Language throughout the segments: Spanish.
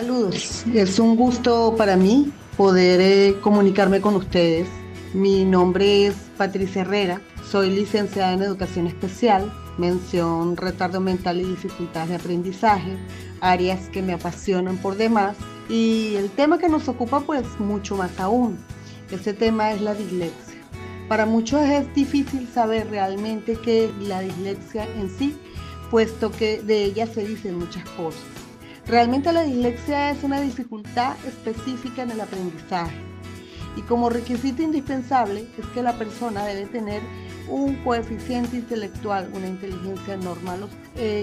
Saludos, es un gusto para mí poder comunicarme con ustedes. Mi nombre es Patricia Herrera, soy licenciada en Educación Especial, mención retardo mental y dificultades de aprendizaje, áreas que me apasionan por demás, y el tema que nos ocupa pues mucho más aún. Ese tema es la dislexia. Para muchos es difícil saber realmente qué es la dislexia en sí, puesto que de ella se dicen muchas cosas. Realmente la dislexia es una dificultad específica en el aprendizaje y como requisito indispensable es que la persona debe tener un coeficiente intelectual, una inteligencia normal.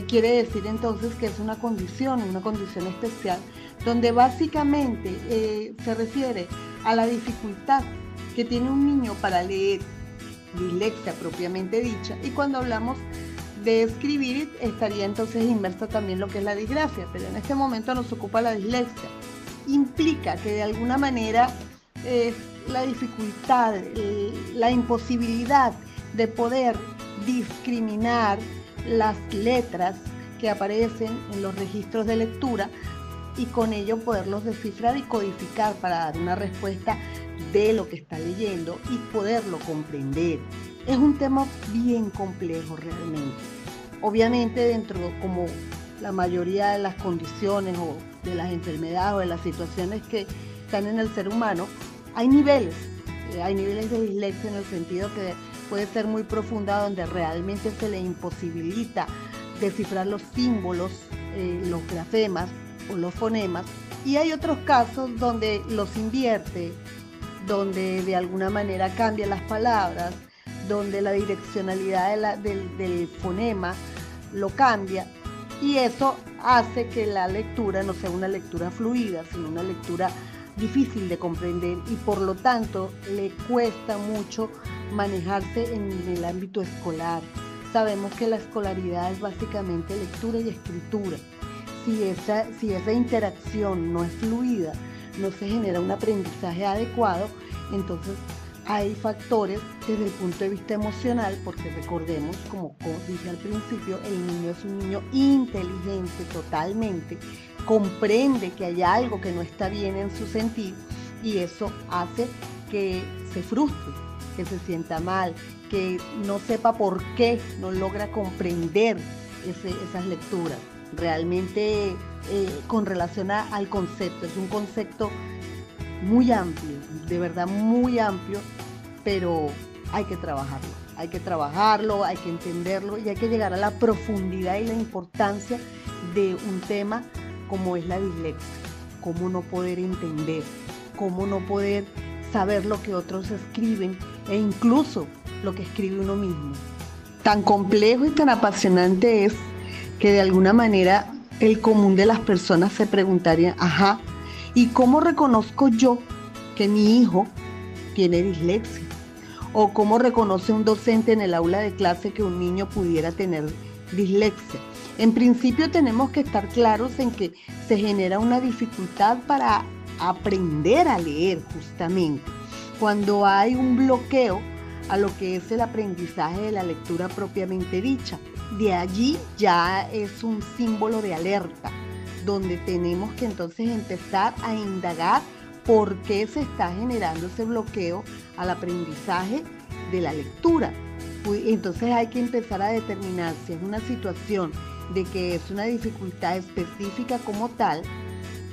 Quiere decir entonces que es una condición especial, donde básicamente se refiere a la dificultad que tiene un niño para leer, dislexia propiamente dicha, y cuando hablamos de escribir estaría entonces inmersa también lo que es la disgrafia, pero en este momento nos ocupa la dislexia. Implica que de alguna manera la dificultad, la imposibilidad de poder discriminar las letras que aparecen en los registros de lectura y con ello poderlos descifrar y codificar para dar una respuesta de lo que está leyendo y poderlo comprender. Es un tema bien complejo realmente. Obviamente dentro, como la mayoría de las condiciones o de las enfermedades o de las situaciones que están en el ser humano, hay niveles de dislexia en el sentido que puede ser muy profunda, donde realmente se le imposibilita descifrar los símbolos, los grafemas o los fonemas, y hay otros casos donde los invierte, donde de alguna manera cambia las palabras, donde la direccionalidad del fonema lo cambia, y eso hace que la lectura no sea una lectura fluida, sino una lectura difícil de comprender, y por lo tanto le cuesta mucho manejarse en el ámbito escolar. Sabemos que la escolaridad es básicamente lectura y escritura. Si esa interacción no es fluida, no se genera un aprendizaje adecuado, entonces hay factores desde el punto de vista emocional, porque recordemos, como dije al principio, el niño es un niño inteligente totalmente, comprende que hay algo que no está bien en su sentir, y eso hace que se frustre, que se sienta mal, que no sepa por qué no logra comprender esas lecturas. Realmente con relación al concepto, es un concepto muy amplio, de verdad muy amplio, pero hay que trabajarlo, hay que entenderlo y hay que llegar a la profundidad y la importancia de un tema como es la dislexia. Cómo no poder entender, cómo no poder saber lo que otros escriben e incluso lo que escribe uno mismo. Tan complejo y tan apasionante es que de alguna manera el común de las personas se preguntaría, ajá, ¿y cómo reconozco yo que mi hijo tiene dislexia? ¿O cómo reconoce un docente en el aula de clase que un niño pudiera tener dislexia? En principio tenemos que estar claros en que se genera una dificultad para aprender a leer justamente, cuando hay un bloqueo a lo que es el aprendizaje de la lectura propiamente dicha. De allí ya es un símbolo de alerta, donde tenemos que entonces empezar a indagar por qué se está generando ese bloqueo al aprendizaje de la lectura. Entonces hay que empezar a determinar si es una situación de que es una dificultad específica como tal.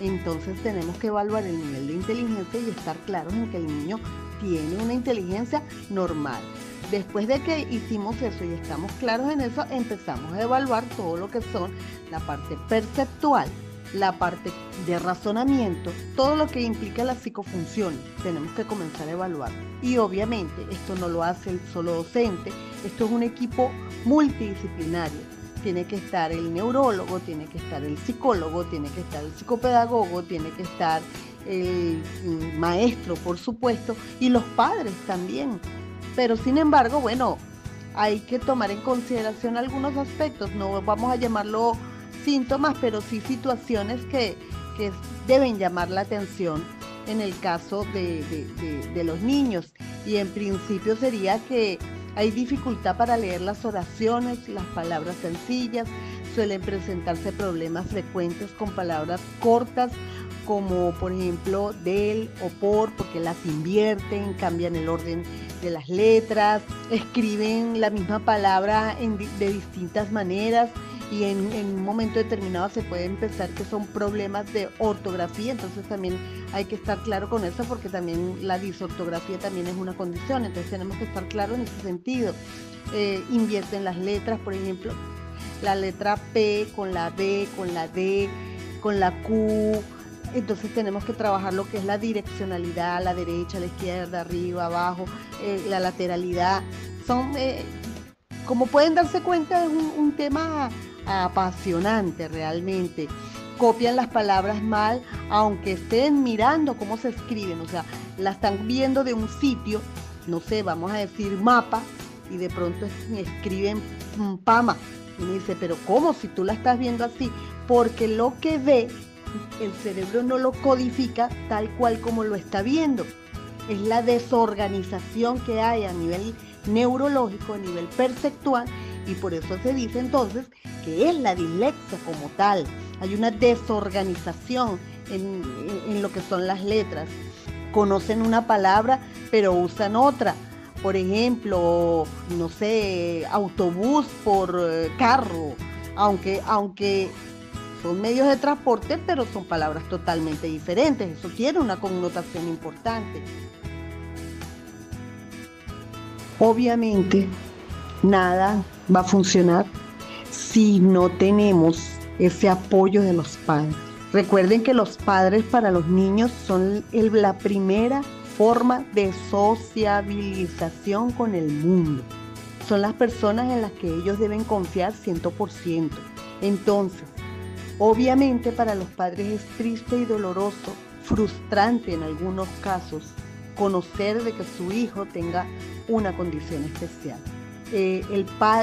Entonces tenemos que evaluar el nivel de inteligencia y estar claros en que el niño tiene una inteligencia normal. Después de que hicimos eso y estamos claros en eso, empezamos a evaluar todo lo que son la parte perceptual, la parte de razonamiento, todo lo que implica las psicofunciones. Tenemos que comenzar a evaluar. Y obviamente esto no lo hace el solo docente, esto es un equipo multidisciplinario. Tiene que estar el neurólogo, tiene que estar el psicólogo, tiene que estar el psicopedagogo, tiene que estar el maestro, por supuesto, y los padres también. Pero sin embargo, bueno, hay que tomar en consideración algunos aspectos, no vamos a llamarlo síntomas, pero sí situaciones que deben llamar la atención en el caso de los niños. Y en principio sería que hay dificultad para leer las oraciones, las palabras sencillas, suelen presentarse problemas frecuentes con palabras cortas, como por ejemplo del o por, porque las invierten, cambian el orden de las letras, escriben la misma palabra de distintas maneras, y en un momento determinado se pueden pensar que son problemas de ortografía. Entonces también hay que estar claro con eso, porque también la disortografía también es una condición, entonces tenemos que estar claros en ese sentido. Invierten las letras, por ejemplo, la letra P con la B, con la D, con la Q. Entonces tenemos que trabajar lo que es la direccionalidad, la derecha, la izquierda, arriba, abajo, la lateralidad. Como pueden darse cuenta, es un tema apasionante realmente. Copian las palabras mal, aunque estén mirando cómo se escriben, o sea, la están viendo de un sitio, no sé, vamos a decir mapa, y de pronto escriben pama. Y me dice, pero ¿cómo si tú la estás viendo así? Porque lo que ve, el cerebro no lo codifica tal cual como lo está viendo. Es la desorganización que hay a nivel neurológico, a nivel perceptual, y por eso se dice entonces que es la dislexia como tal. Hay una desorganización en lo que son las letras. Conocen una palabra, pero usan otra. Por ejemplo, no sé, autobús por carro, aunque son medios de transporte, pero son palabras totalmente diferentes. Eso tiene una connotación importante. Obviamente, nada va a funcionar si no tenemos ese apoyo de los padres. Recuerden que los padres para los niños son la primera forma de sociabilización con el mundo. Son las personas en las que ellos deben confiar 100%. Entonces, obviamente para los padres es triste y doloroso, frustrante en algunos casos, conocer de que su hijo tenga una condición especial.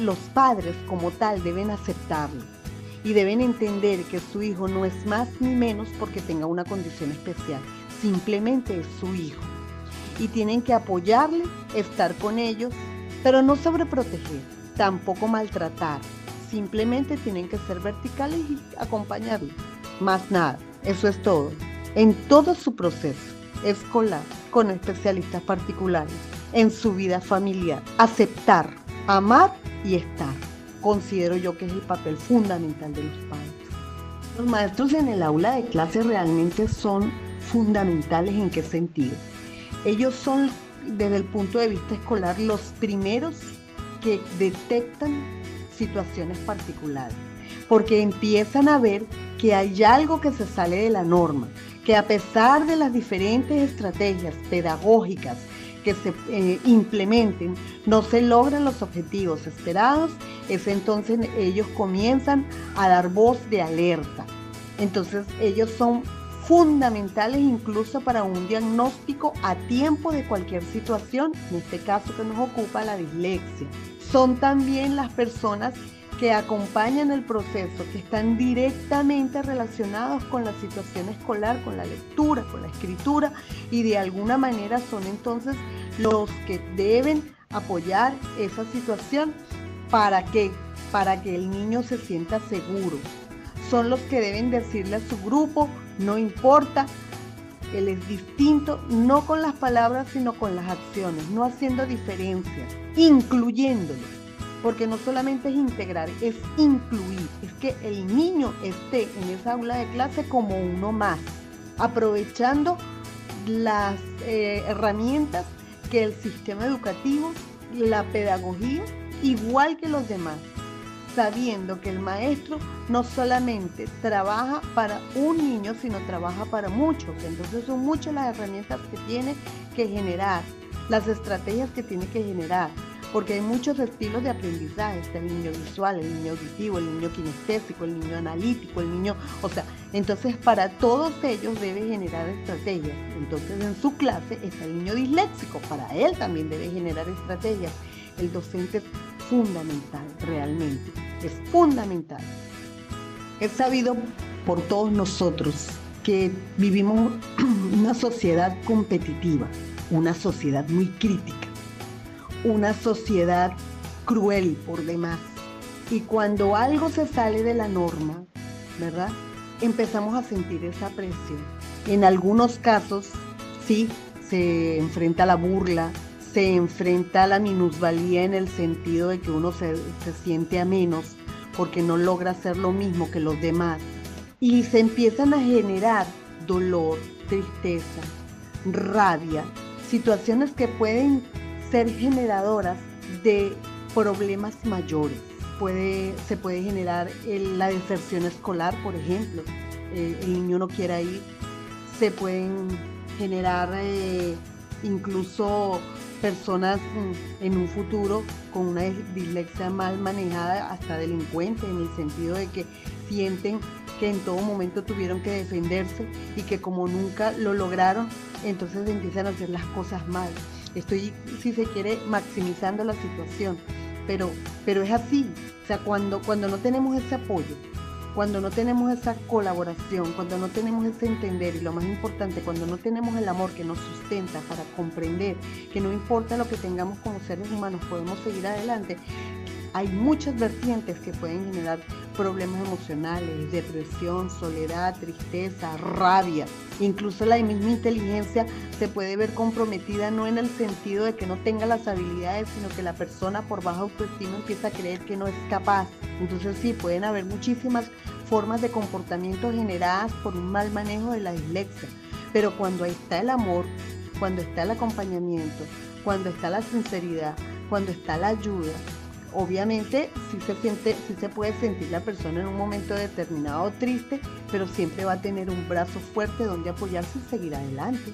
Los padres como tal deben aceptarlo y deben entender que su hijo no es más ni menos porque tenga una condición especial, simplemente es su hijo. Y tienen que apoyarle, estar con ellos, pero no sobreproteger, tampoco maltratar. Simplemente tienen que ser verticales y acompañarle. Más nada, eso es todo. En todo su proceso escolar, con especialistas particulares, en su vida familiar, aceptar, amar y estar. Considero yo que es el papel fundamental de los padres. Los maestros en el aula de clase realmente son fundamentales. ¿En qué sentido? Ellos son, desde el punto de vista escolar, los primeros que detectan situaciones particulares, porque empiezan a ver que hay algo que se sale de la norma, que a pesar de las diferentes estrategias pedagógicas que se implementen, no se logran los objetivos esperados. Es entonces ellos comienzan a dar voz de alerta. Entonces ellos son fundamentales incluso para un diagnóstico a tiempo de cualquier situación, en este caso que nos ocupa, la dislexia. Son también las personas que acompañan el proceso, que están directamente relacionados con la situación escolar, con la lectura, con la escritura, y de alguna manera son entonces los que deben apoyar esa situación. ¿Para qué? Para que el niño se sienta seguro. Son los que deben decirle a su grupo, no importa, él es distinto, no con las palabras, sino con las acciones, no haciendo diferencias, incluyéndolo. Porque no solamente es integrar, es incluir, es que el niño esté en esa aula de clase como uno más, aprovechando las herramientas que el sistema educativo, la pedagogía, igual que los demás, sabiendo que el maestro no solamente trabaja para un niño, sino trabaja para muchos. Entonces son muchas las herramientas que tiene que generar, las estrategias que tiene que generar, porque hay muchos estilos de aprendizaje. Está el niño visual, el niño auditivo, el niño kinestésico, el niño analítico, el niño, entonces para todos ellos debe generar estrategias. Entonces en su clase está el niño disléxico, para él también debe generar estrategias. El docente es fundamental, realmente, es fundamental. Es sabido por todos nosotros que vivimos una sociedad competitiva, una sociedad muy crítica, una sociedad cruel por demás, Y cuando algo se sale de la norma, ¿verdad? Empezamos a sentir esa presión. En algunos casos, sí, se enfrenta a la burla, se enfrenta a la minusvalía en el sentido de que uno se siente a menos porque no logra hacer lo mismo que los demás. Y se empiezan a generar dolor, tristeza, rabia, situaciones que pueden ser generadoras de problemas mayores. Se puede generar la deserción escolar, por ejemplo. El niño no quiere ir. Se pueden generar incluso personas en un futuro con una dislexia mal manejada, hasta delincuentes, en el sentido de que sienten que en todo momento tuvieron que defenderse y que como nunca lo lograron, entonces empiezan a hacer las cosas mal. Estoy, si se quiere, maximizando la situación, pero es así. O sea, cuando no tenemos ese apoyo, cuando no tenemos esa colaboración, cuando no tenemos ese entender y lo más importante, cuando no tenemos el amor que nos sustenta para comprender que no importa lo que tengamos como seres humanos, podemos seguir adelante, hay muchas vertientes que pueden generar problemas emocionales, depresión, soledad, tristeza, rabia. Incluso la misma inteligencia se puede ver comprometida, no en el sentido de que no tenga las habilidades, sino que la persona por baja autoestima empieza a creer que no es capaz. Entonces sí, pueden haber muchísimas formas de comportamiento generadas por un mal manejo de la dislexia. Pero cuando está el amor, cuando está el acompañamiento, cuando está la sinceridad, cuando está la ayuda, obviamente sí se puede sentir la persona en un momento determinado triste, pero siempre va a tener un brazo fuerte donde apoyarse y seguir adelante.